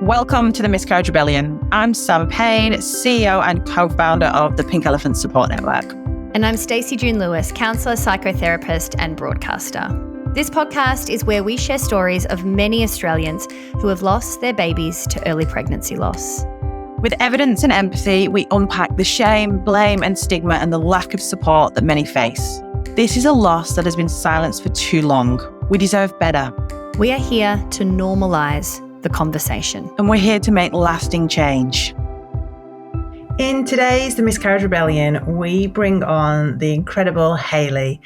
Welcome to the Miscarriage Rebellion. I'm Sam Payne, CEO and co-founder of the Pink Elephant Support Network. And I'm Stacey June Lewis, counsellor, psychotherapist and broadcaster. This podcast is where we share stories of many Australians who have lost their babies to early pregnancy loss. With evidence and empathy, we unpack the shame, blame and stigma and the lack of support that many face. This is a loss that has been silenced for too long. We deserve better. We are here to normalise the conversation. And we're here to make lasting change. In today's The Miscarriage Rebellion, we bring on the incredible Haley.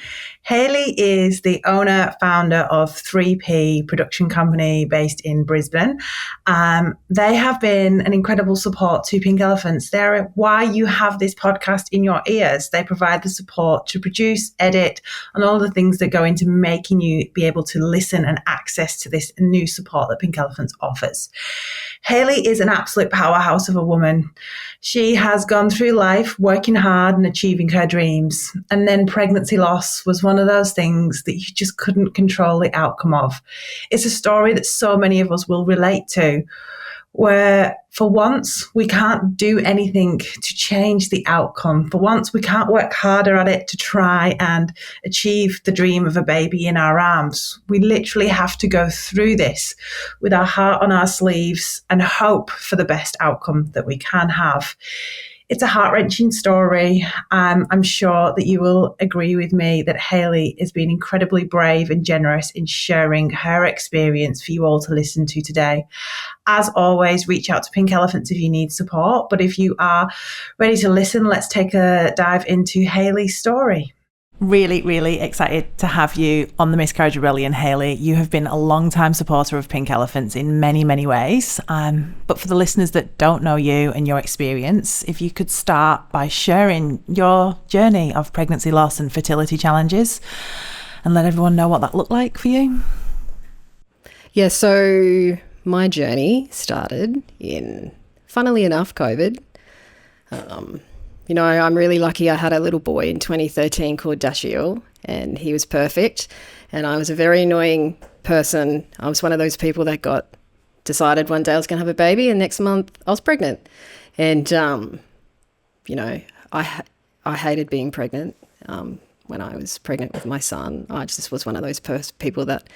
Haley is the owner, founder of 3P production company based in Brisbane. They have been an incredible support to Pink Elephants. They're why you have this podcast in your ears. They provide the support to produce, edit, and all the things that go into making you be able to listen and access to this new support that Pink Elephants offers. Haley is an absolute powerhouse of a woman. She has gone through life working hard and achieving her dreams. And then pregnancy loss was one of those things that you just couldn't control the outcome of. It's a story that so many of us will relate to, where for once we can't do anything to change the outcome. For once we can't work harder at it to try and achieve the dream of a baby in our arms. We literally have to go through this with our heart on our sleeves and hope for the best outcome that we can have. It's a heart-wrenching story. I'm sure that you will agree with me that Haley has been incredibly brave and generous in sharing her experience for you all to listen to today. As always, reach out to Pink Elephants if you need support. But if you are ready to listen, let's take a dive into Haley's story. Really, really excited to have you on the Miscarriage Rebellion, Haley. You have been a long-time supporter of Pink Elephants in many, many ways. But for the listeners that don't know you and your experience, if you could start by sharing your journey of pregnancy loss and fertility challenges and let everyone know what that looked like for you. Yeah, so my journey started in, funnily enough, COVID. You know, I'm really lucky. I had a little boy in 2013 called Dashiell, and he was perfect. And I was a very annoying person. I was one of those people that decided one day I was going to have a baby, and next month I was pregnant. And, you know, I hated being pregnant. When I was pregnant with my son, I just was one of those people that,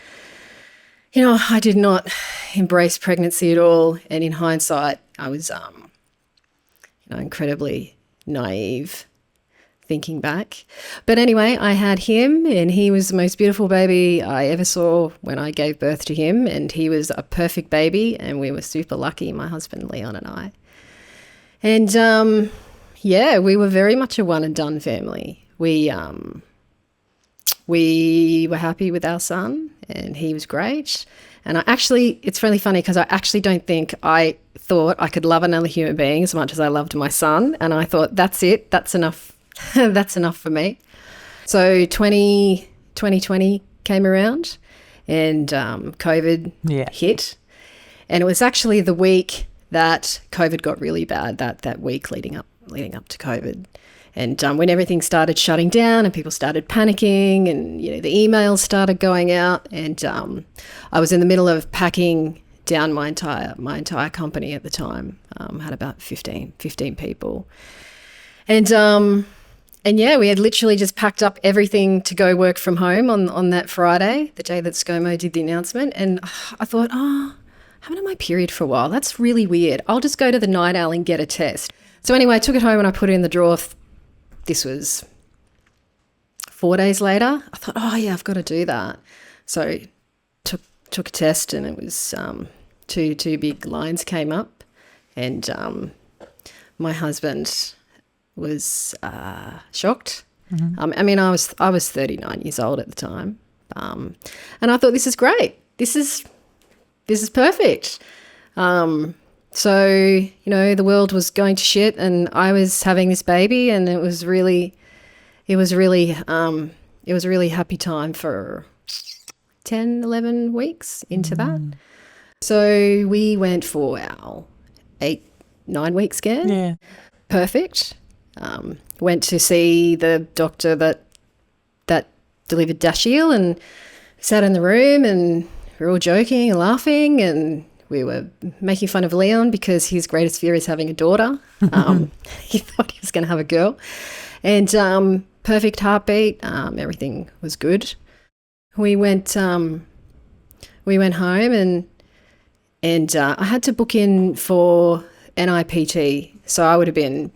you know, I did not embrace pregnancy at all. And in hindsight, I was, you know, incredibly naive thinking back. But anyway, I had him, and he was the most beautiful baby I ever saw when I gave birth to him, and he was a perfect baby, and we were super lucky, my husband Leon and I. And yeah, we were very much a one and done family. We were happy with our son, and he was great. And it's really funny because I actually don't think I thought I could love another human being as much as I loved my son. And I thought, that's it. That's enough. That's enough for me. So 2020 came around, and COVID hit. And it was actually the week that COVID got really bad, that week leading up to COVID. And when everything started shutting down and people started panicking, and, you know, the emails started going out, and I was in the middle of packing down my entire company at the time. Had about 15 people. And yeah, we had literally just packed up everything to go work from home on that Friday, the day that ScoMo did the announcement. And I thought, I haven't had my period for a while. That's really weird. I'll just go to the Night Owl and get a test. So anyway, I took it home and I put it in the drawer. This was 4 days later. I thought, I've got to do that. So took a test, and it was two big lines came up, and my husband was shocked. Mm-hmm. I mean, I was 39 years old at the time, and I thought, this is great. This is perfect. So, you know, the world was going to shit, and I was having this baby, and it was really happy time for 10, 11 weeks into that. So we went for our 8-9 week scan. Yeah. Perfect. Went to see the doctor that delivered Dashiell, and sat in the room, and we were all joking and laughing, and we were making fun of Leon because his greatest fear is having a daughter. He thought he was going to have a girl. And perfect heartbeat, everything was good. We went home and I had to book in for NIPT. So I would have been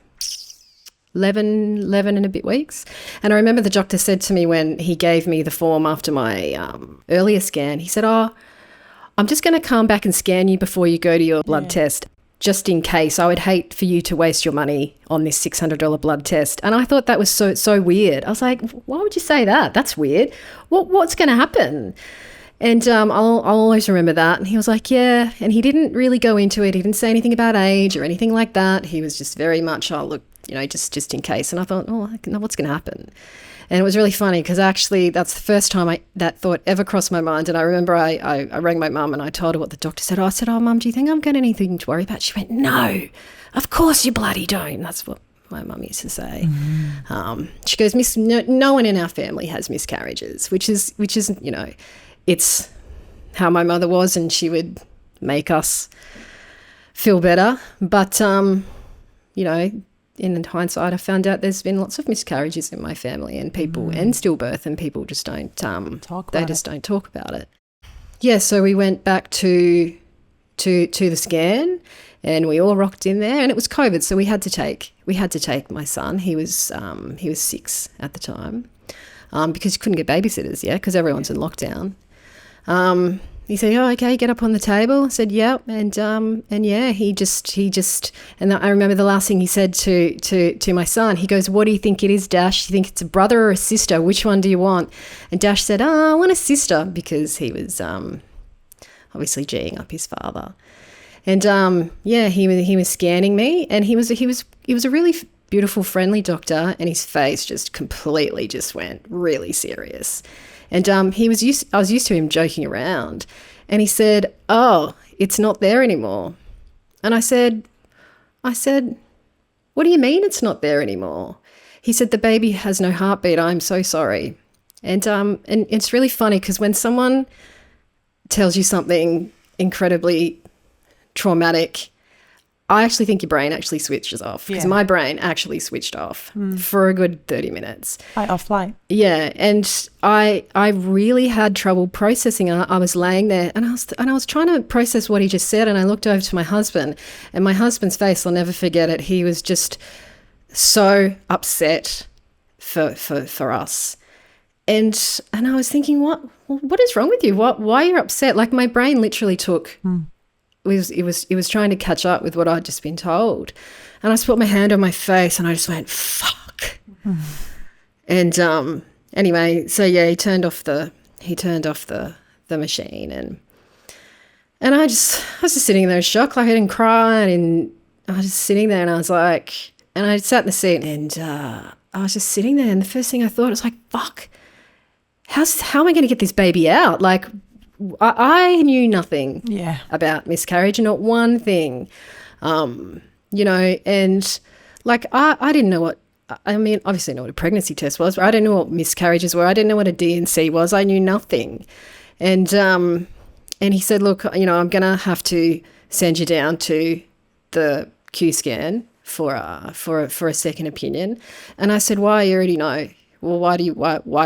11 and a bit weeks. And I remember the doctor said to me when he gave me the form after my earlier scan, he said, I'm just going to come back and scan you before you go to your blood test, just in case. I would hate for you to waste your money on this $600 blood test. And I thought that was so weird. I was like, why would you say that? That's weird. What's going to happen? And I'll always remember that. And he was like, yeah. And he didn't really go into it. He didn't say anything about age or anything like that. He was just very much, look, just in case. And I thought, what's going to happen? And it was really funny because actually that's the first time that thought ever crossed my mind. And I remember I rang my mum and I told her what the doctor said. I said, Mum, do you think I've got anything to worry about? She went, no, of course you bloody don't. That's what my mum used to say. She goes, no one in our family has miscarriages, which is it's how my mother was, and she would make us feel better. But, in hindsight, I found out there's been lots of miscarriages in my family and people and stillbirth, and people just don't don't talk about it. Yeah, so we went back to the scan and we all rocked in there, and it was COVID, so we had to take my son. He was 6 at the time, because you couldn't get babysitters yet because everyone's in lockdown. He said, okay, get up on the table. I said, yeah. And yeah, he just, and I remember the last thing he said to my son, he goes, what do you think it is, Dash? Do you think it's a brother or a sister? Which one do you want? And Dash said, I want a sister, because he was obviously G'ing up his father. And yeah, he was scanning me, and he was a really beautiful, friendly doctor, and his face just completely just went really serious. And I was used to him joking around, and he said, it's not there anymore. And I said, what do you mean it's not there anymore? He said, the baby has no heartbeat. I'm so sorry. And it's really funny because when someone tells you something incredibly traumatic, I actually think your brain actually switches off, because my brain actually switched off for a good 30 minutes. Fight or flight. Yeah, and I really had trouble processing. I was laying there and I was trying to process what he just said, and I looked over to my husband, and my husband's face, I'll never forget it. He was just so upset for us. And I was thinking, what is wrong with you? Why are you upset? Like, my brain literally took... It was trying to catch up with what I'd just been told. And I just put my hand on my face and I just went, fuck. And anyway, so yeah, he turned off the machine, and I was just sitting there in shock. Like, I didn't cry, and I was just sitting there, and I was like, and I sat in the seat, and I was just sitting there, and the first thing I thought was like, fuck, how am I going to get this baby out? Like, I knew nothing about miscarriage, not one thing, and like I didn't know what, I mean, obviously I know what a pregnancy test was, but I didn't know what miscarriages were. I didn't know what a D&C was. I knew nothing. And he said, look, I'm going to have to send you down to the Q scan for a second opinion. And I said, why? You already know. Well, why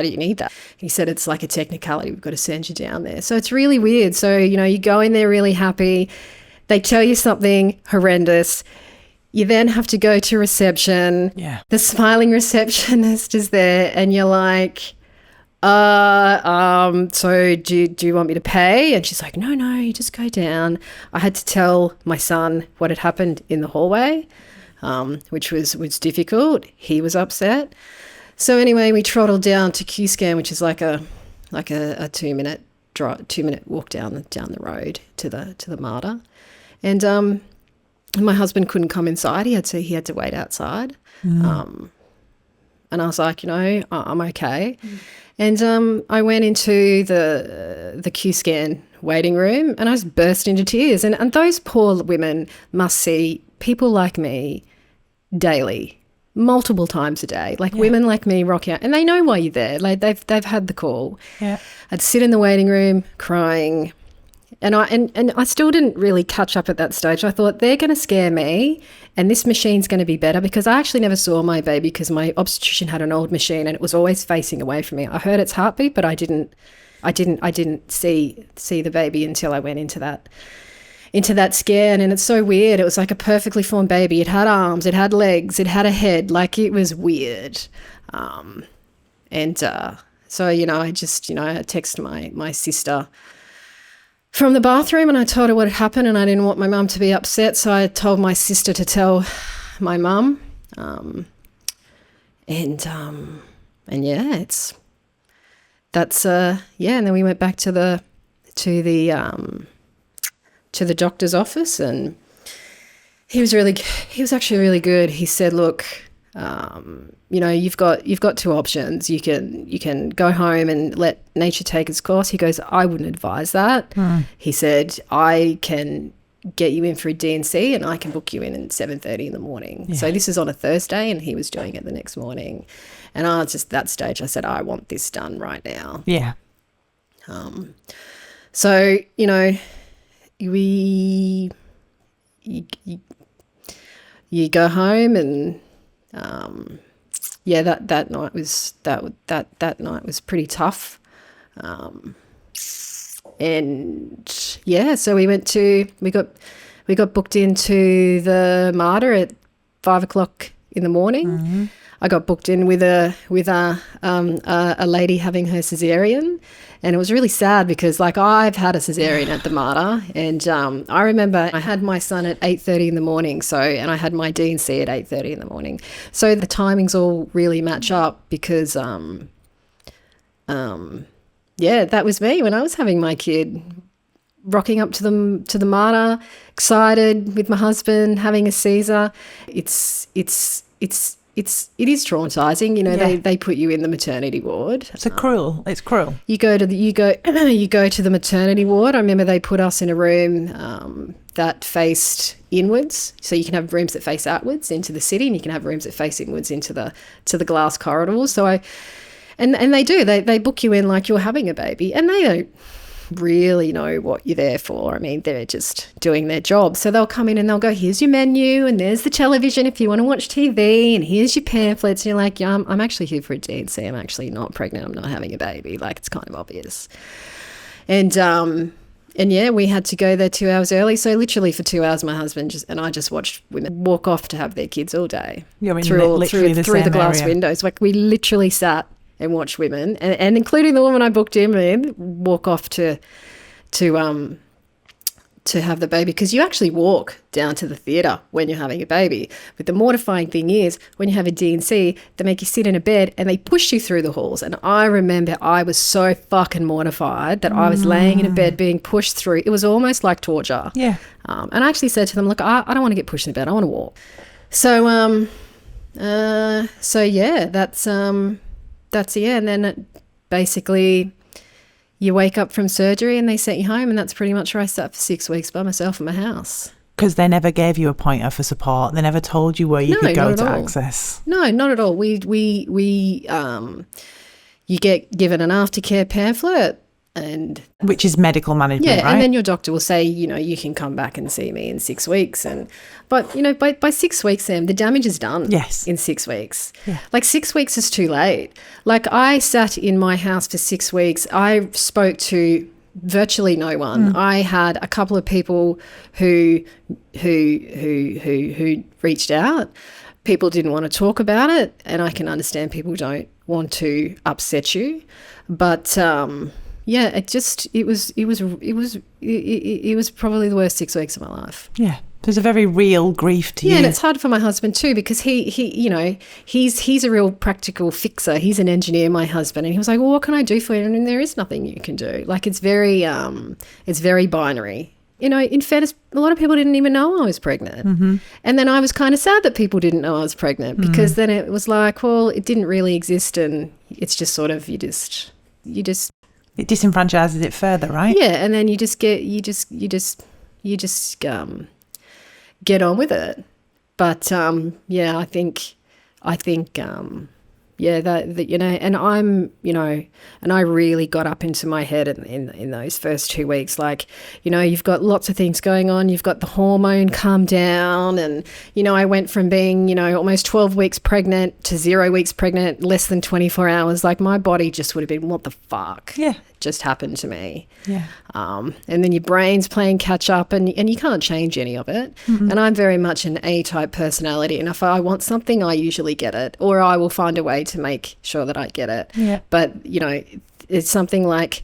do you need that? He said, it's like a technicality. We've got to send you down there. So it's really weird. So, you go in there really happy. They tell you something horrendous. You then have to go to reception. Yeah. The smiling receptionist is there, and you're like, so do you want me to pay? And she's like, no, you just go down. I had to tell my son what had happened in the hallway, which was difficult. He was upset. So anyway, we trottled down to Q scan, which is like a 2-minute walk down the road to the MARTA, and my husband couldn't come inside. He had to wait outside, and I was like, I'm okay, and I went into the Q scan waiting room, and I just burst into tears, and those poor women must see people like me daily. Multiple times a day, women like me rock out, and they know why you're there. Like, they've had the call. Yeah, I'd sit in the waiting room crying, And I still didn't really catch up at that stage. I thought they're going to scare me and this machine's going to be better, because I actually never saw my baby because my obstetrician had an old machine and it was always facing away from me. I heard its heartbeat, but I didn't see the baby until I went into that scan. And it's so weird. It was like a perfectly formed baby. It had arms, it had legs, it had a head. Like, it was weird. So, you know, I just, you know, I texted my sister from the bathroom and I told her what had happened, and I didn't want my mum to be upset. So I told my sister to tell my mum. And yeah, and then we went back to the doctor's office, and he was actually really good. He said, look, you know, you've got two options. You can go home and let nature take its course. He goes, I wouldn't advise that. He said, I can get you in for a D&C and I can book you in at 7:30 in the morning. Yeah. So this is on a Thursday and he was doing it the next morning. And I was just, that stage, I said, I want this done right now. Yeah. So, you know, you go home and that night was that night was pretty tough. And yeah, so we got booked into the Mater at 5 o'clock in the morning. Mm-hmm. I got booked in with a lady having her cesarean, and it was really sad because, like, I've had a cesarean at the Mater, and I remember I had my son at 8:30 in the morning, and I had my D&C at 8:30 in the morning. So the timings all really match up because, that was me when I was having my kid, rocking up to the Mater, excited with my husband, having a Caesar. It is traumatizing, you know. Yeah. They put you in the maternity ward. It's cruel. You go to the maternity ward. I remember they put us in a room that faced inwards, so you can have rooms that face outwards into the city, and you can have rooms that face inwards into the glass corridors. So they book you in like you're having a baby, and they don't really know what you're there for. I mean, they're just doing their job. So they'll come in and they'll go, here's your menu, and there's the television if you want to watch TV, and here's your pamphlets. And you're like, yeah, I'm actually here for a D&C. I'm actually not pregnant. I'm not having a baby. Like, it's kind of obvious. And yeah, we had to go there 2 hours early. So literally for 2 hours, my husband and I just watched women walk off to have their kids all day. You're in through the glass windows. Like, we literally sat and watch women, and including the woman I booked in, walk off to have the baby, because you actually walk down to the theatre when you're having a baby. But the mortifying thing is, when you have a D&C, they make you sit in a bed and they push you through the halls. And I remember I was so fucking mortified that I was laying in a bed being pushed through. It was almost like torture. Yeah. And I actually said to them, look, I don't want to get pushed in the bed. I want to walk. So yeah, that's and then basically you wake up from surgery and they set you home, and that's pretty much where I sat for 6 weeks by myself in my house. Because they never gave you a pointer for support. They never told you where you could go to access. No, not at all. You get given an aftercare pamphlet, which is medical management, right? And then your doctor will say, you know, you can come back and see me in 6 weeks. But you know, by 6 weeks, Sam, the damage is done. Yes. In 6 weeks. Yeah. Like, 6 weeks is too late. Like, I sat in my house for 6 weeks. I spoke to virtually no one. I had a couple of people who reached out. People didn't want to talk about it, and I can understand people don't want to upset you, but yeah, it was probably the worst 6 weeks of my life. Yeah. There's a very real grief to you. Yeah, and it's hard for my husband too, because he you know, he's a real practical fixer. He's an engineer, my husband, and he was like, well, what can I do for you? And there is nothing you can do. Like, it's very binary. You know, in fairness, a lot of people didn't even know I was pregnant. Mm-hmm. And then I was kind of sad that people didn't know I was pregnant, because then it was like, well, it didn't really exist, and it's just sort of, you just it disenfranchises it further, right? Yeah, and then you just get get on with it. But yeah, I think that and I'm, and I really got up into my head in those first 2 weeks. Like, you've got lots of things going on. You've got the hormone calm down, and, I went from being, almost 12 weeks pregnant to 0 weeks pregnant, less than 24 hours. Like, my body just would have been, what the fuck? Yeah. Just happened to me. Yeah. And then your brain's playing catch up, and you can't change any of it. Mm-hmm. And I'm very much an A-type personality, and if I want something, I usually get it, or I will find a way to make sure that I get it. Yeah. But, it's something like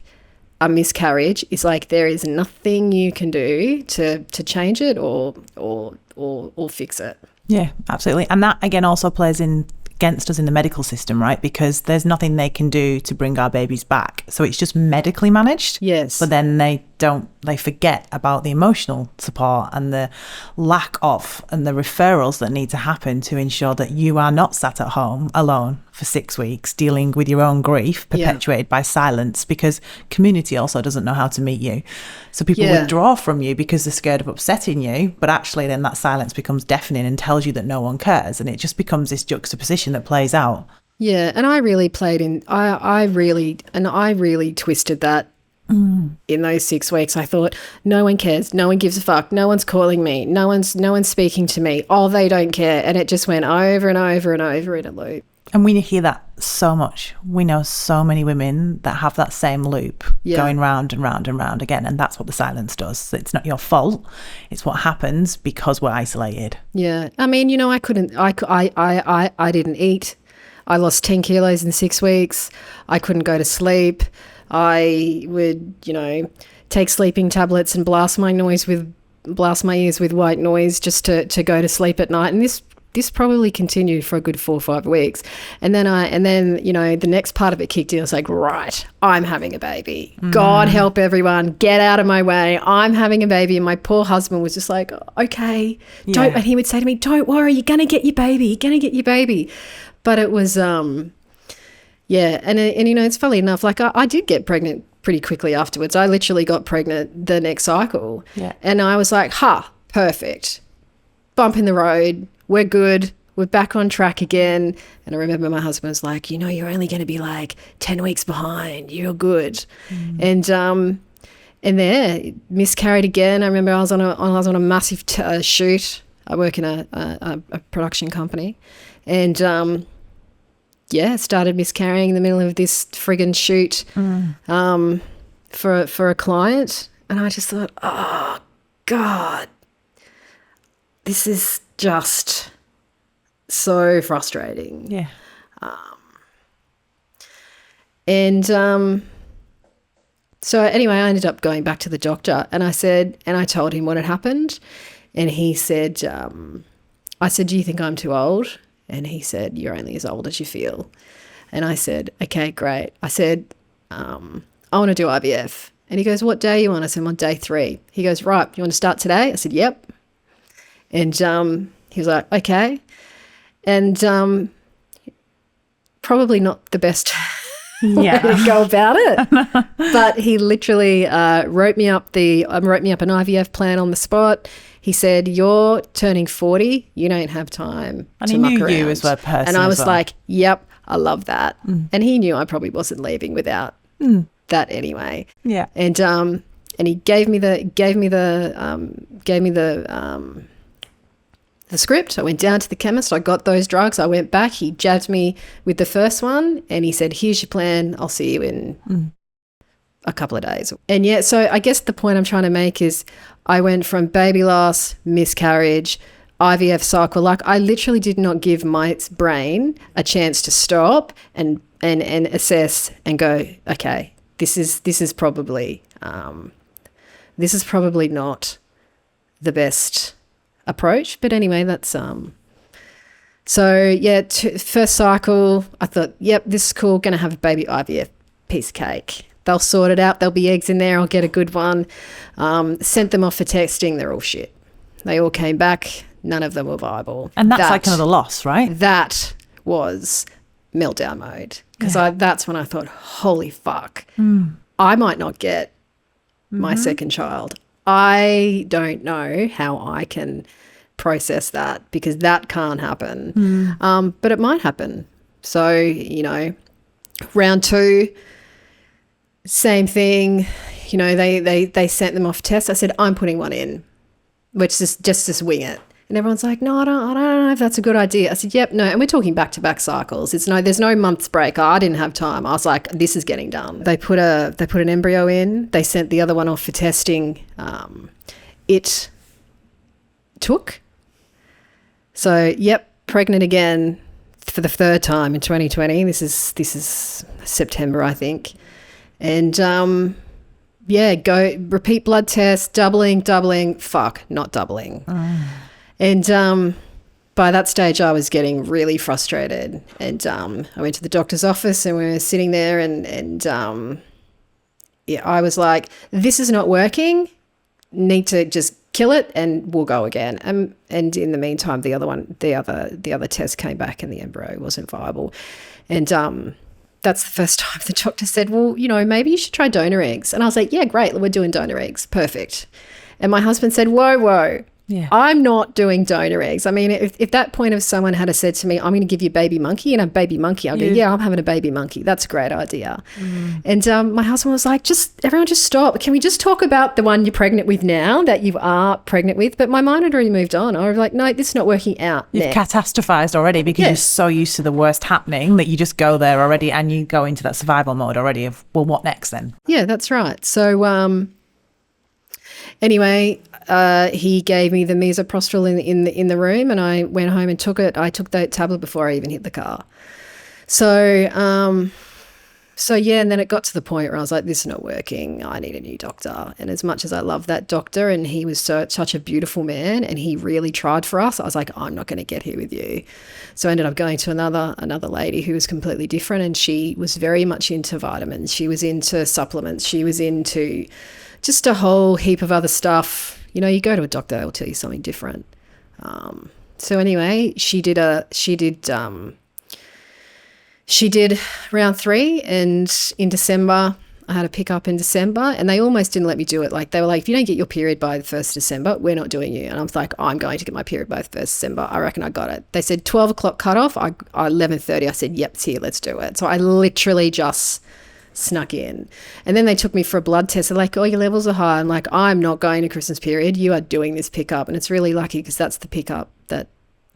a miscarriage. It's like there is nothing you can do to change it or fix it. Yeah, absolutely. And that, again, also plays in against us in the medical system, right? Because there's nothing they can do to bring our babies back. So it's just medically managed. Yes. But then they forget about the emotional support and the lack of and the referrals that need to happen to ensure that you are not sat at home alone for 6 weeks dealing with your own grief perpetuated by silence, because community also doesn't know how to meet you. So people withdraw from you because they're scared of upsetting you, but actually then that silence becomes deafening and tells you that no one cares, and it just becomes this juxtaposition that plays out. Yeah, and I really I really twisted that. In those 6 weeks, I thought, no one cares, no one gives a fuck, no one's calling me, no one's speaking to me, they don't care. And it just went over and over and over in a loop. And we hear that so much. We know so many women that have that same loop going round and round and round again, and that's what the silence does. It's not your fault, it's what happens because we're isolated. Yeah, I mean, I didn't eat. I lost 10 kilos in 6 weeks. I couldn't go to sleep. I would, take sleeping tablets and blast my ears with white noise just to go to sleep at night. And this probably continued for a good 4 or 5 weeks. And then the next part of it kicked in. I was like, right, I'm having a baby. God help everyone. Get out of my way. I'm having a baby. And my poor husband was just like, okay, and he would say to me, don't worry, you're going to get your baby. You're going to get your baby. But it was, and it's funny enough, like I did get pregnant pretty quickly afterwards. I literally got pregnant the next cycle. Yeah. And I was like, perfect. Bump in the road. We're good. We're back on track again. And I remember my husband was like, you're only going to be like 10 weeks behind. You're good. And there, miscarried again. I remember I was on a massive shoot. I work in a production company. And started miscarrying in the middle of this friggin' shoot for a client. And I just thought, oh, God, this is just so frustrating. Yeah. So anyway, I ended up going back to the doctor, and I told him what had happened. And he said, I said, do you think I'm too old? And he said, you're only as old as you feel. And I said, okay, great. I said, I want to do IVF. And he goes, what day are you on? I said, I'm on day 3. He goes, right, you want to start today? I said, yep. And he was like, okay. And probably not the best way to go about it. But he literally wrote me up an IVF plan on the spot. He said, you're turning 40, you don't have time and to muck around. And he knew you as a person. And I was like, yep, I love that. And he knew I probably wasn't leaving without that anyway. Yeah. And he gave me the script. I went down to the chemist. I got those drugs. I went back. He jabbed me with the first one, and he said, here's your plan. I'll see you in a couple of days. And so I guess the point I'm trying to make is I went from baby loss, miscarriage, IVF cycle. Like, I literally did not give my brain a chance to stop and assess and go, okay, this is probably not the best approach. But anyway, that's first cycle, I thought, yep, this is cool, gonna have a baby IVF, piece of cake. They'll sort it out. There'll be eggs in there. I'll get a good one. Sent them off for testing. They're all shit. They all came back. None of them were viable. And that's like another loss, right? That was meltdown mode. Because that's when I thought, holy fuck, I might not get my second child. I don't know how I can process that, because that can't happen. But it might happen. So, round 2, same thing. They sent them off tests. I said, I'm putting one in, which is just wing it. And everyone's like, no, I don't know if that's a good idea. I said, yep, no. And we're talking back-to-back cycles. There's no month's break. I didn't have time. I was like, this is getting done. They put an embryo in. They sent the other one off for testing. It took. So, yep, pregnant again for the 3rd time in 2020. This is September, I think. And go repeat blood test, doubling, not doubling. And by that stage, I was getting really frustrated. And I went to the doctor's office and we were sitting there and I was like, this is not working. Need to just kill it and we'll go again. And in the meantime, the other test came back and the embryo wasn't viable. And that's the first time the doctor said, well, maybe you should try donor eggs. And I was like, yeah, great. We're doing donor eggs. Perfect. And my husband said, whoa. Yeah. I'm not doing donor eggs. I mean, if that point of someone had said to me, I'm going to give you a baby monkey and a baby monkey, I'll go, yeah, I'm having a baby monkey. That's a great idea. And my husband was like, everyone just stop. Can we just talk about the one you're pregnant with now that you are pregnant with? But my mind had already moved on. I was like, no, this is not working out. You've catastrophized already because you're so used to the worst happening that you just go there already and you go into that survival mode already of, well, what next then? Yeah, that's right. So anyway, he gave me the misoprostol in the room and I went home and took it. I took that tablet before I even hit the car. So and then it got to the point where I was like, this is not working. I need a new doctor. And as much as I love that doctor and he was such a beautiful man and he really tried for us, I was like, I'm not going to get here with you. So I ended up going to another lady who was completely different and she was very much into vitamins. She was into supplements. She was into just a whole heap of other stuff. You go to a doctor, they'll tell you something different. So anyway, she did round 3 and in December, I had a pickup in December and they almost didn't let me do it. Like they were like, if you don't get your period by the 1st of December, we're not doing you. And I was like, I'm going to get my period by the 1st of December. I reckon I got it. They said 12 o'clock cutoff. 11:30. I said, yep, it's here. Let's do it. So I literally just snuck in. And then they took me for a blood test. They're like, oh, your levels are high. I'm like, I'm not going to Christmas period. You are doing this pickup. And it's really lucky because that's the pickup that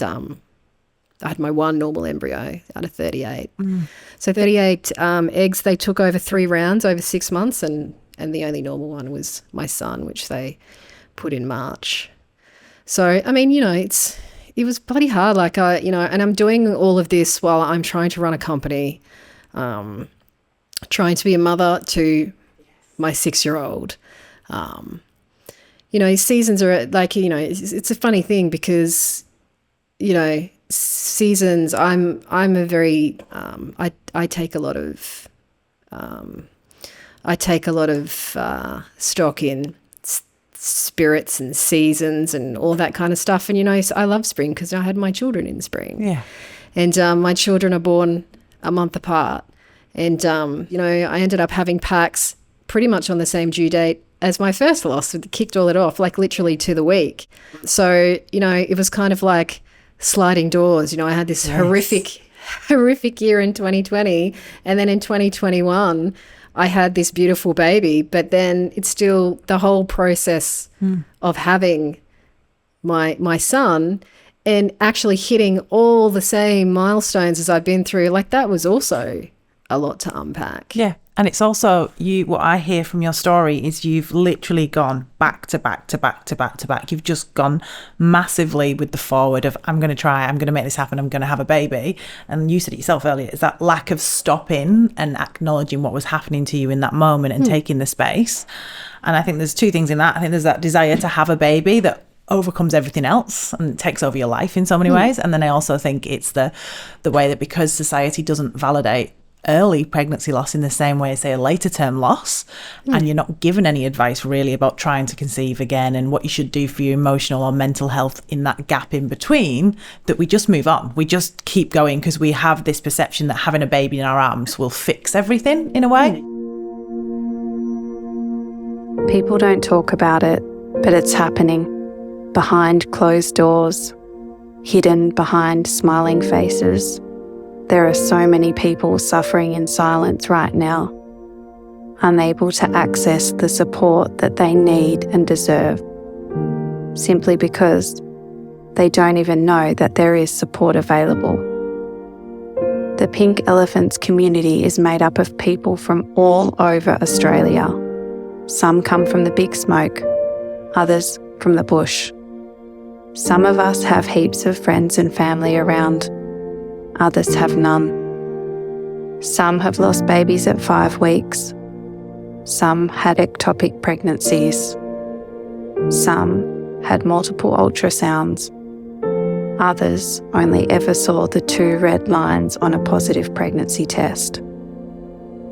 I had my one normal embryo out of 38. So 38 eggs they took over 3 rounds over 6 months and the only normal one was my son, which they put in March. So, I mean, it was bloody hard. Like, and I'm doing all of this while I'm trying to run a company, trying to be a mother to my 6-year-old. Seasons are like, it's a funny thing because, seasons, I'm a very, I take a lot of stock in spirits and seasons and all that kind of stuff. And, so I love spring because I had my children in spring. Yeah. And my children are born a month apart. And, I ended up having Pax pretty much on the same due date as my first loss. It kicked all it off, like literally to the week. So, it was kind of like sliding doors. I had this horrific year in 2020. And then in 2021, I had this beautiful baby. But then it's still the whole process of having my son and actually hitting all the same milestones as I've been through. Like that was also a lot to unpack. Yeah. And it's also what I hear from your story is you've literally gone back to back to back to back to back. You've just gone massively with the forward of I'm going to make this happen. I'm going to have a baby. And you said it yourself earlier, is that lack of stopping and acknowledging what was happening to you in that moment and taking the space. And I think there's 2 things in that. I think there's that desire to have a baby that overcomes everything else and takes over your life in so many ways. And then I also think it's the way that because society doesn't validate early pregnancy loss in the same way as say a later term loss, and you're not given any advice really about trying to conceive again and what you should do for your emotional or mental health in that gap in between, that we just move on. We just keep going because we have this perception that having a baby in our arms will fix everything in a way. People don't talk about it, but it's happening behind closed doors, hidden behind smiling faces. there are so many people suffering in silence right now, unable to access the support that they need and deserve, simply because they don't even know that there is support available. The Pink Elephants community is made up of people from all over Australia. Some come from the big smoke, others from the bush. Some of us have heaps of friends and family around, others have none. Some have lost babies at 5 weeks. Some had ectopic pregnancies. Some had multiple ultrasounds. Others only ever saw the 2 red lines on a positive pregnancy test.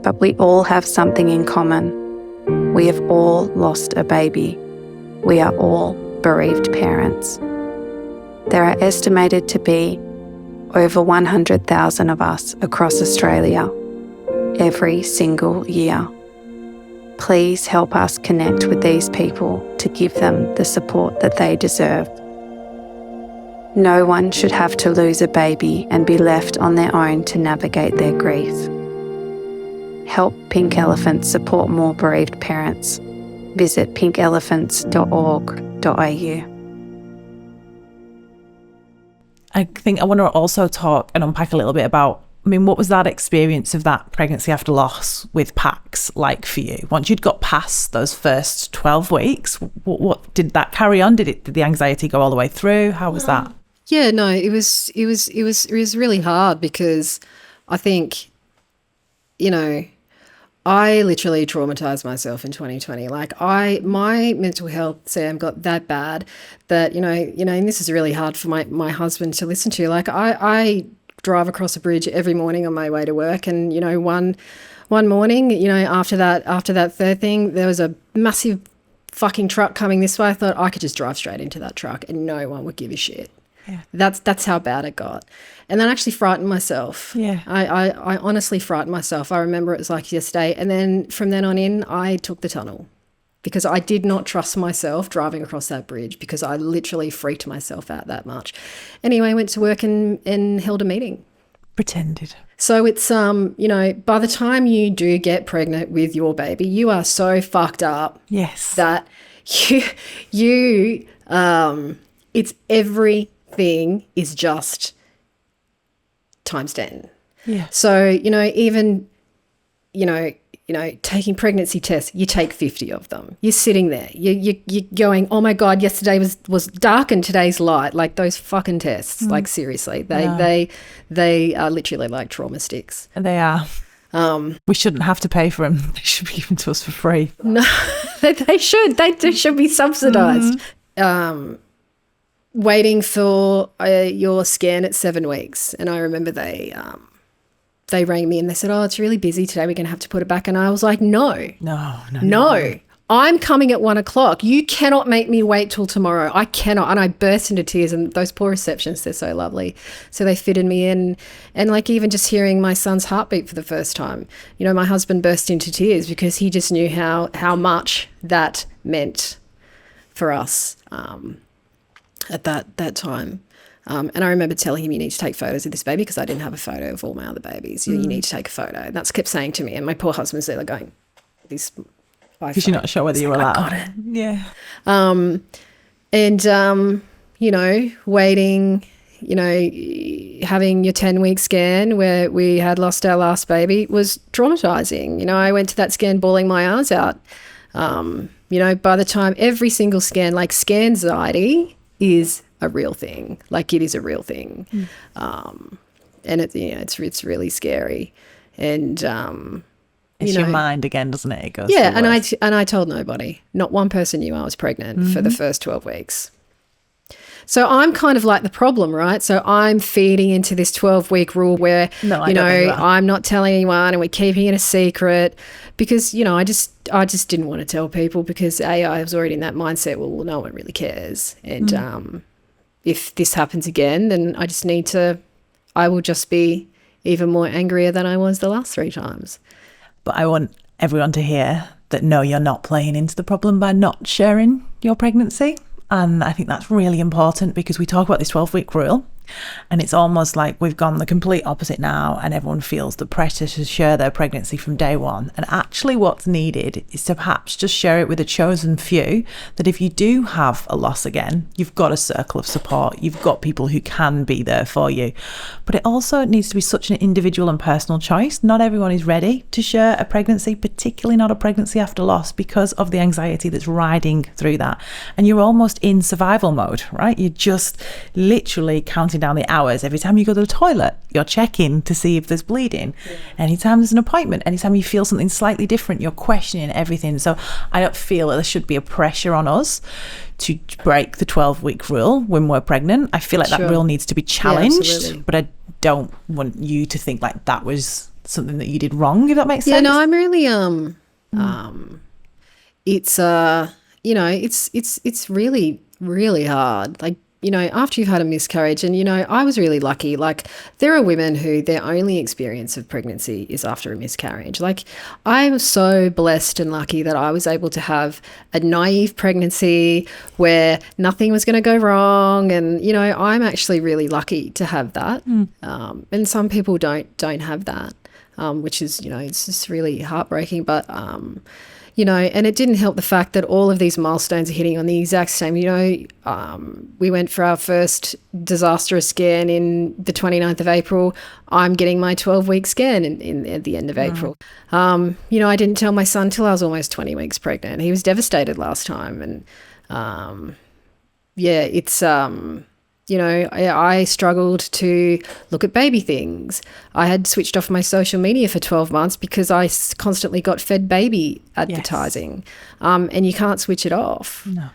But we all have something in common. We have all lost a baby. We are all bereaved parents. There are estimated to be over 100,000 of us across Australia every single year. Please help us connect with these people to give them the support that they deserve. No one should have to lose a baby and be left on their own to navigate their grief. Help Pink Elephants support more bereaved parents. Visit pinkelephants.org.au. I think I want to also talk and unpack a little bit about, what was that experience of that pregnancy after loss with Pax like for you? Once you'd got past those first 12 weeks, what did that carry on? Did the anxiety go all the way through? How was that? Yeah, no, it was really hard because I think, I literally traumatized myself in 2020. My mental health, Sam, got that bad that, and this is really hard for my husband to listen to. I drive across a bridge every morning on my way to work, and, one morning, after that third thing, there was a massive fucking truck coming this way. I thought I could just drive straight into that truck and no one would give a shit. Yeah. That's how bad it got. And that actually frightened myself. Yeah. I honestly frightened myself. I remember it was like yesterday. And then from then on in, I took the tunnel because I did not trust myself driving across that bridge because I literally freaked myself out that much. Anyway, I went to work and held a meeting. Pretended. So it's, by the time you do get pregnant with your baby, you are so fucked up. Yes. That it's everything is just times 10. Yeah. So, even, taking pregnancy tests, you take 50 of them. You're sitting there. You're going, oh my God, yesterday was dark and today's light. Like those fucking tests. Like seriously, they are literally like trauma sticks. They are. We shouldn't have to pay for them. They should be given to us for free. No, they should. They should be subsidised. Waiting for your scan at 7 weeks, and I remember they rang me and they said, "Oh, it's really busy today. We're going to have to put it back." And I was like, "No. I'm coming at 1:00. You cannot make me wait till tomorrow. I cannot." And I burst into tears. And those poor receptionists, they're so lovely. So they fitted me in, and like even just hearing my son's heartbeat for the first time, my husband burst into tears because he just knew how much that meant for us. At that time. And I remember telling him, you need to take photos of this baby because I didn't have a photo of all my other babies. You need to take a photo. And that's kept saying to me. And my poor husband's there going, this iPhone. Because you're not sure whether you were allowed. I got it. Yeah. Waiting, having your 10-week scan where we had lost our last baby was traumatizing. I went to that scan bawling my eyes out. By the time every single scan, like scan anxiety is a real thing. Like it is a real thing. And it's really scary. And it's your mind again, doesn't it? It goes. Yeah, and I told nobody. Not one person knew I was pregnant for the first 12 weeks. So I'm kind of like the problem, right? So I'm feeding into this 12-week rule where, I'm not telling anyone and we're keeping it a secret because, I just didn't want to tell people because I was already in that mindset, well, no one really cares. And if this happens again, then I will just be even more angrier than I was the last 3 times. But I want everyone to hear that, no, you're not playing into the problem by not sharing your pregnancy. And I think that's really important because we talk about this 12-week rule. And it's almost like we've gone the complete opposite now, and everyone feels the pressure to share their pregnancy from day one. And actually what's needed is to perhaps just share it with a chosen few, that if you do have a loss again, you've got a circle of support, you've got people who can be there for you. But it also needs to be such an individual and personal choice. Not everyone is ready to share a pregnancy, particularly not a pregnancy after loss, because of the anxiety that's riding through that. And you're almost in survival mode, right? You're just literally counting down the hours. Every time you go to the toilet, you're checking to see if there's bleeding. Yeah. Anytime there's an appointment, anytime you feel something slightly different, you're questioning everything. So I don't feel that there should be a pressure on us to break the 12-week rule when we're pregnant. I feel like that rule needs to be challenged, but I don't want you to think like that was something that you did wrong, if that makes sense. Yeah, no, I'm really it's it's really, really hard. Like, you know, after you've had a miscarriage, and, you know, I was really lucky. Like, there are women who their only experience of pregnancy is after a miscarriage. Like, I was so blessed and lucky that I was able to have a naive pregnancy where nothing was going to go wrong. And, you know, I'm actually really lucky to have that. And some people don't have that, which is, you know, it's just really heartbreaking. But, you know, and it didn't help the fact that all of these milestones are hitting on the exact same. You know, we went for our first disastrous scan in the 29th of April. I'm getting my 12-week scan at the end of April. You know, I didn't tell my son till I was almost 20 weeks pregnant. He was devastated last time. And, yeah, it's... you know, I struggled to look at baby things. I had switched off my social media for 12 months because I constantly got fed baby advertising. Yes. And you can't switch it off. No.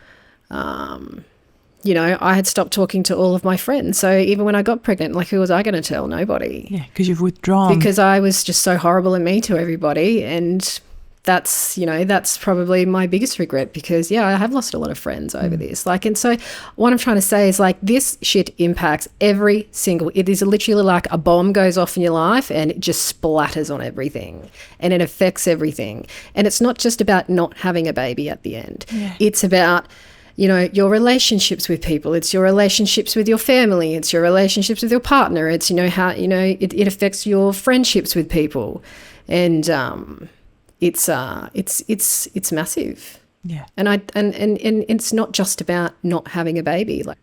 You know, I had stopped talking to all of my friends. So even when I got pregnant, like, who was I going to tell? Nobody. Yeah, because you've withdrawn. Because I was just so horrible and mean to everybody. And that's, you know, that's probably my biggest regret, because, yeah, I have lost a lot of friends over this. Like, and so what I'm trying to say is, like, this shit impacts every single, it is literally like a bomb goes off in your life and it just splatters on everything and it affects everything. And it's not just about not having a baby at the end. Yeah. It's about, you know, your relationships with people. It's your relationships with your family. It's your relationships with your partner. It's, you know, how, you know, it affects your friendships with people. And, it's massive. Yeah. And it's not just about not having a baby. Like,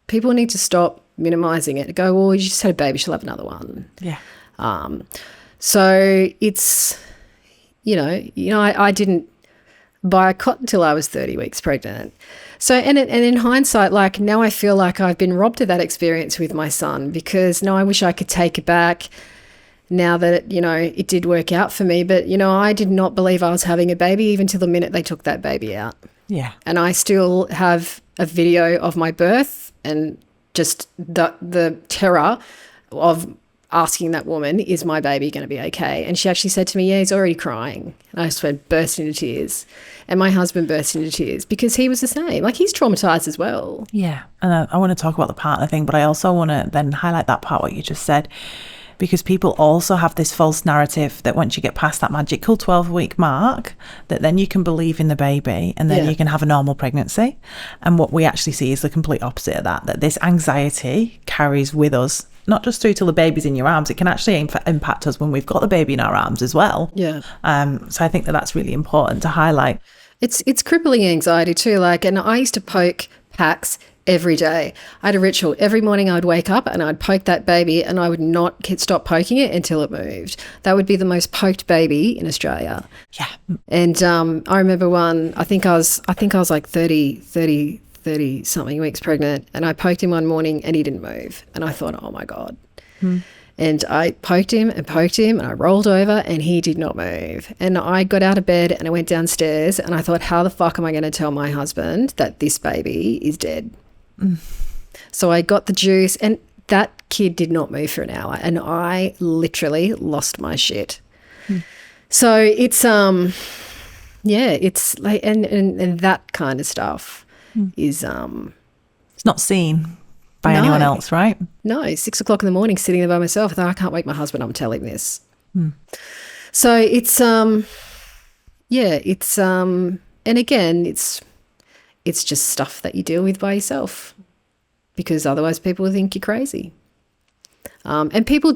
people need to stop minimizing it. Go, well, you just had a baby, she'll have another one. Yeah. So it's, you know, I didn't buy a cot until I was 30 weeks pregnant. So, and in hindsight, like, now I feel like I've been robbed of that experience with my son, because now I wish I could take it back now that, you know, it did work out for me. But, you know, I did not believe I was having a baby even till the minute they took that baby out. Yeah. And I still have a video of my birth and just the terror of asking that woman, is my baby going to be okay? And she actually said to me, yeah, he's already crying. And I just burst into tears. And my husband burst into tears because he was the same. Like, he's traumatized as well. Yeah. And I want to talk about the partner thing, but I also want to then highlight that part, what you just said, because people also have this false narrative that once you get past that magical 12-week mark, that then you can believe in the baby and then you can have a normal pregnancy. And what we actually see is the complete opposite of that this anxiety carries with us, not just through till the baby's in your arms, it can actually impact us when we've got the baby in our arms as well. Yeah. So I think that's really important to highlight. It's crippling anxiety too. Like, and I used to poke Pax every day. I had a ritual. Every morning I would wake up and I'd poke that baby, and I would not stop poking it until it moved. That would be the most poked baby in Australia. Yeah. And I remember one, I think I was like 30 something weeks pregnant, and I poked him one morning and he didn't move. And I thought, oh my God. And I poked him and I rolled over and he did not move. And I got out of bed and I went downstairs and I thought, how the fuck am I going to tell my husband that this baby is dead? So I got the juice, and that kid did not move for an hour, and I literally lost my shit. So it's it's like, and that kind of stuff is it's not seen by anyone else, right? No, 6 o'clock in the morning sitting there by myself. I thought, I can't wake my husband up and tell him this. So it's and again, it's just stuff that you deal with by yourself. because otherwise people think you're crazy. And people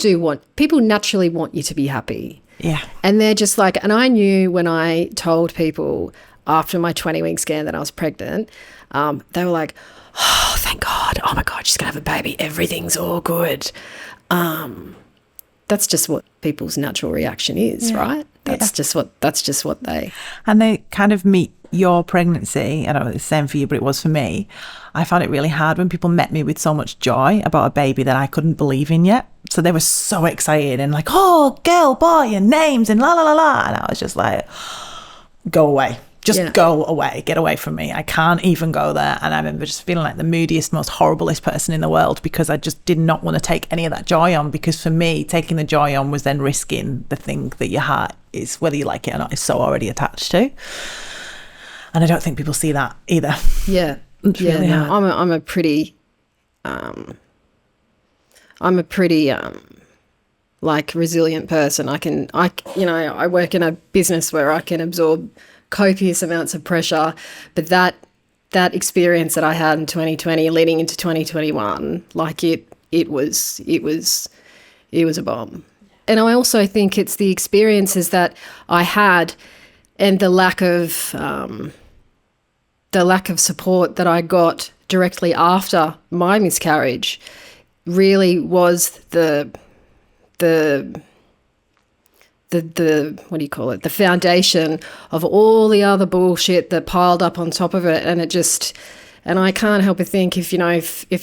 naturally want you to be happy. Yeah. And they're just like, and I knew when I told people after my 20-week scan that I was pregnant, they were like, oh, thank God. Oh my God, she's going to have a baby. Everything's all good. That's just what people's natural reaction is, right? That's just what they. And they kind of meet your pregnancy. I don't know if it's the same for you, but it was for me. I found it really hard when people met me with so much joy about a baby that I couldn't believe in yet. So they were so excited and like, oh, girl, boy, and names and la la la la. And I was just like, go away. Just go away. Get away from me. I can't even go there. And I remember just feeling like the moodiest, most horriblest person in the world because I just did not want to take any of that joy on, because for me, taking the joy on was then risking the thing that your heart is, whether you like it or not, is so already attached to. And I don't think people see that either. Yeah. It's really hard. I'm a pretty like resilient person. I work in a business where I can absorb copious amounts of pressure, but that experience that I had in 2020 leading into 2021, like it was a bomb. And I also think it's the experiences that I had and the lack of support that I got directly after my miscarriage really was the what do you call it? The foundation of all the other bullshit that piled up on top of it. And I can't help but think if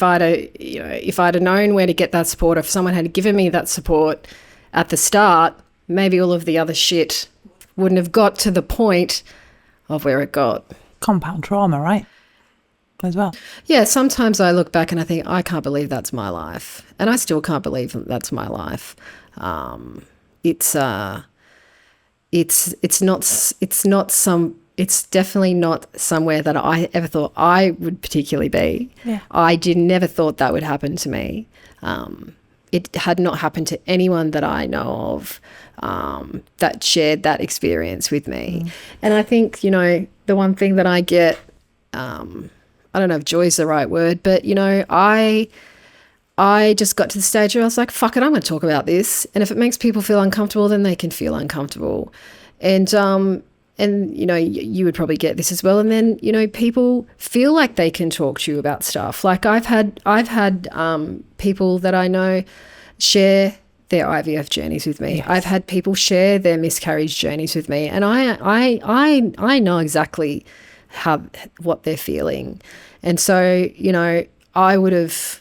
I'd have known where to get that support, if someone had given me that support at the start, maybe all of the other shit wouldn't have got to the point of where it got. Compound trauma, right? As well. Yeah, sometimes I look back and I think, I can't believe that's my life. And I still can't believe that's my life. It's definitely not somewhere that I ever thought I would particularly be. Yeah. I never thought that would happen to me. It had not happened to anyone that I know of that shared that experience with me. And I think, the one thing that I get, I don't know if joy is the right word, but, I just got to the stage where I was like, fuck it, I'm going to talk about this. And if it makes people feel uncomfortable, then they can feel uncomfortable. And you would probably get this as well. And then, people feel like they can talk to you about stuff. Like I've had people that I know share their IVF journeys with me. Yes. I've had people share their miscarriage journeys with me. And I know exactly what they're feeling. And so, I would have...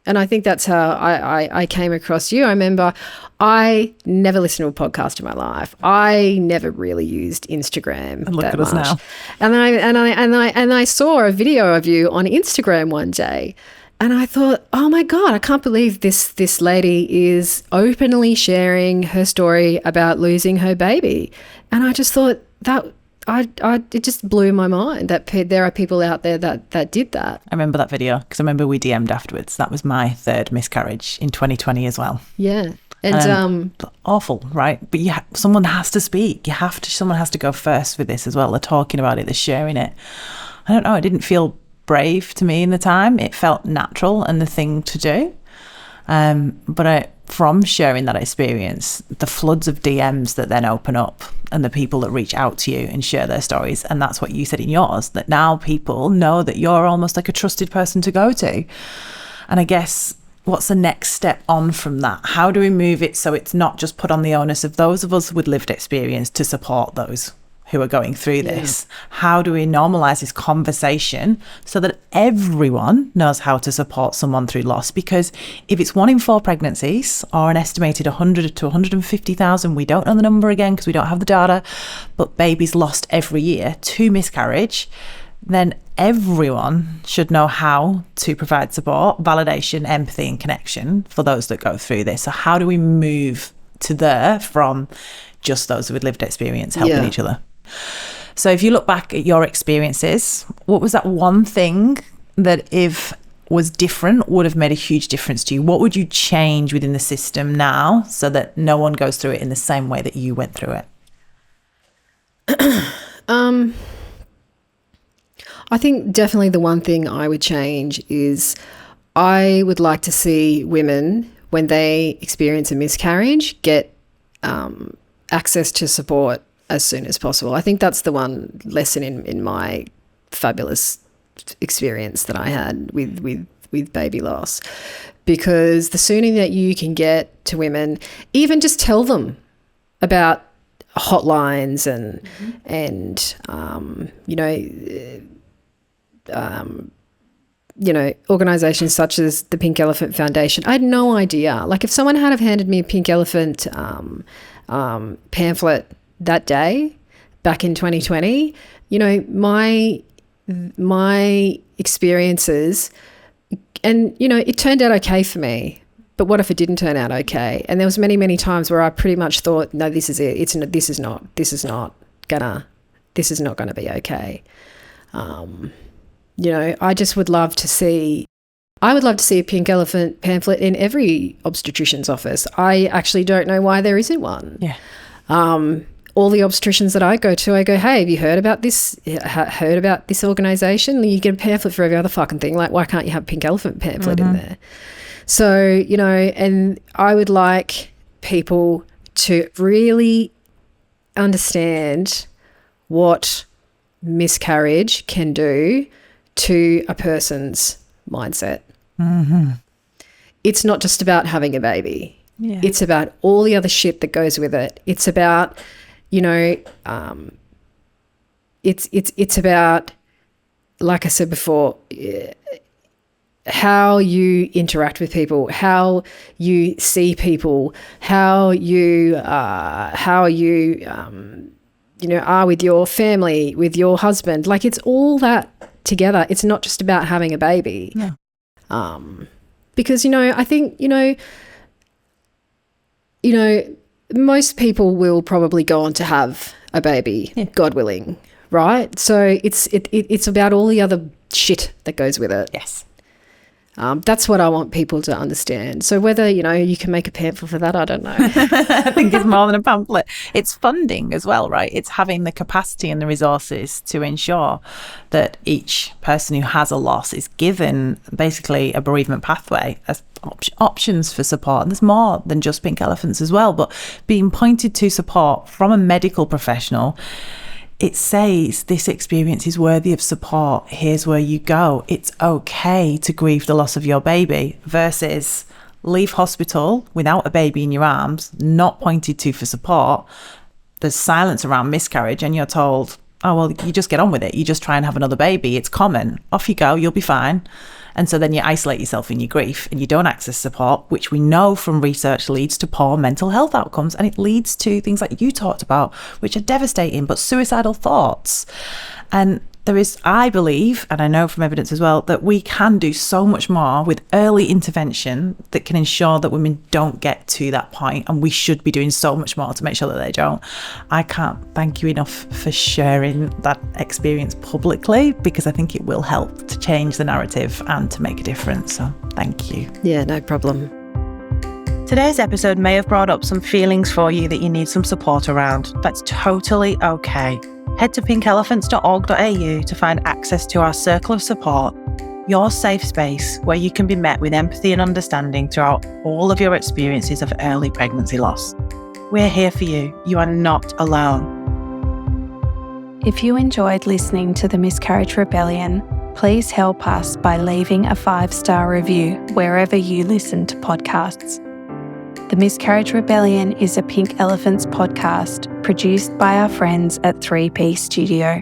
And I think that's how I came across you. I remember I never listened to a podcast in my life. I never really used Instagram. And look at us now. And I saw a video of you on Instagram one day, and I thought, oh my God, I can't believe this lady is openly sharing her story about losing her baby. And I just thought that it just blew my mind that there are people out there that did that. I remember that video because I remember we DM'd afterwards. That was my third miscarriage in 2020 as well. Yeah. And awful, right? But someone has to speak. Someone has to go first with this as well. They're talking about it, they're sharing it. I don't know, it didn't feel brave to me in the time. It felt natural and the thing to do. But from sharing that experience, the floods of DMs that then open up and the people that reach out to you and share their stories, and that's what you said in yours, that now people know that you're almost like a trusted person to go to. And I guess what's the next step on from that? How do we move it so it's not just put on the onus of those of us with lived experience to support those who are going through this? How do we normalize this conversation so that everyone knows how to support someone through loss? Because if it's 1 in 4 pregnancies or an estimated 100 to 150,000, we don't know the number again because we don't have the data, but babies lost every year to miscarriage, then everyone should know how to provide support, validation, empathy and connection for those that go through this. So how do we move to there from just those with lived experience helping each other? So if you look back at your experiences, what was that one thing that if was different would have made a huge difference to you? What would you change within the system now so that no one goes through it in the same way that you went through it? I think definitely the one thing I would change is I would like to see women, when they experience a miscarriage, get access to support as soon as possible. I think that's the one lesson in my fabulous experience that I had with baby loss, because the sooner that you can get to women, even just tell them about hotlines and organisations such as the Pink Elephant Foundation. I had no idea. Like, if someone had have handed me a Pink Elephant pamphlet that day back in 2020, my experiences, and it turned out okay for me. But what if it didn't turn out okay? And there was many times where I pretty much thought, no, this is it. This is not gonna be okay. I just would love to see. I would love to see a Pink Elephant pamphlet in every obstetrician's office. I actually don't know why there isn't one. Yeah. All the obstetricians that I go to, I go, hey, have you heard about this? Heard about this organisation? You get a pamphlet for every other fucking thing. Like, why can't you have a Pink Elephant pamphlet in there? So, and I would like people to really understand what miscarriage can do to a person's mindset. Mm-hmm. It's not just about having a baby. Yeah. It's about all the other shit that goes with it. It's about, it's about, like I said before, how you interact with people, how you see people, how you are with your family, with your husband. Like, it's all that together. It's not just about having a baby. Yeah. Because, I think, most people will probably go on to have a baby, God willing, right? So it's about all the other shit that goes with it. Yes. That's what I want people to understand. So whether, you can make a pamphlet for that, I don't know. I think it's more than a pamphlet. It's funding as well, right? It's having the capacity and the resources to ensure that each person who has a loss is given basically a bereavement pathway as options for support. And there's more than just Pink Elephants as well, but being pointed to support from a medical professional. It says this experience is worthy of support. Here's where you go. It's okay to grieve the loss of your baby, versus leave hospital without a baby in your arms, not pointed to for support. There's silence around miscarriage and you're told, oh, well, you just get on with it. You just try and have another baby. It's common. Off you go. You'll be fine. And so then you isolate yourself in your grief and you don't access support, which we know from research leads to poor mental health outcomes. And it leads to things like you talked about, which are devastating, but suicidal thoughts. And there is, I believe, and I know from evidence as well, that we can do so much more with early intervention that can ensure that women don't get to that point, and we should be doing so much more to make sure that they don't. I can't thank you enough for sharing that experience publicly, because I think it will help to change the narrative and to make a difference. So thank you. Yeah, no problem. Today's episode may have brought up some feelings for you that you need some support around. That's totally okay. Head to pinkelephants.org.au to find access to our circle of support, your safe space where you can be met with empathy and understanding throughout all of your experiences of early pregnancy loss. We're here for you. You are not alone. If you enjoyed listening to The Miscarriage Rebellion, please help us by leaving a 5-star review wherever you listen to podcasts. The Miscarriage Rebellion is a Pink Elephants podcast produced by our friends at 3P Studio.